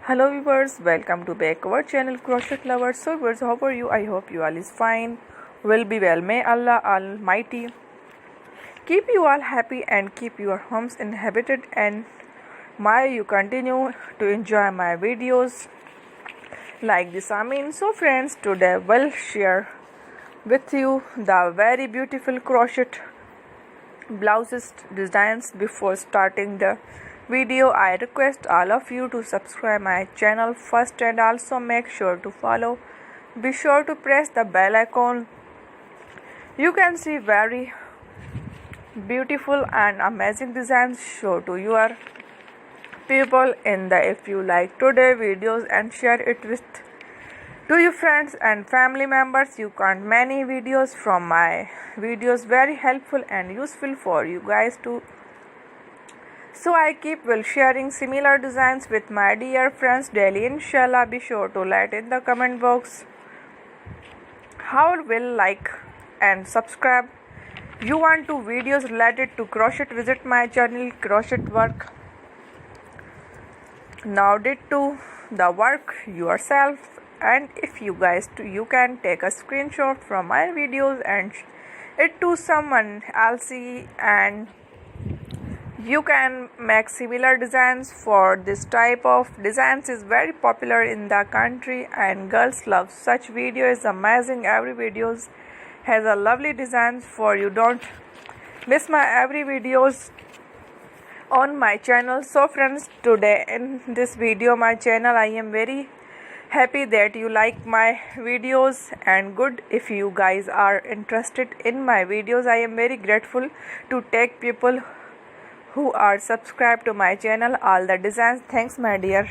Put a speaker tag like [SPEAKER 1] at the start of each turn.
[SPEAKER 1] Hello viewers, welcome to back our channel Crochet Lovers. So viewers, how are you? I hope you all is fine, will be well. May Allah Almighty keep you all happy and keep your homes inhabited, and may you continue to enjoy my videos like this. So friends, today we'll share with you the very beautiful crochet blouses designs. Before starting the video, I request all of you to subscribe my channel first and also make sure to follow. Be sure to press the bell icon. You can see very beautiful and amazing designs show to your people in the. If you like today videos and share it with to your friends and family members, you can many videos from my videos very helpful and useful for you guys too. So I keep will sharing similar designs with my dear friends daily, inshallah. Be sure to write in the comment box how will like and subscribe you want to videos related to crochet. Visit my channel Crochet Work. Now did to the work yourself, and if you guys too, you can take a screenshot from my videos and it to someone else, and you can make similar designs. For this type of designs is very popular in the country and girls love such videos. Amazing, every videos has a lovely designs for you. Don't miss my every videos on my channel. So friends, today in this video my channel, I am very happy that you like my videos, and good if you guys are interested in my videos. I am very grateful to take people who are subscribed to my channel all the designs. Thanks my dear.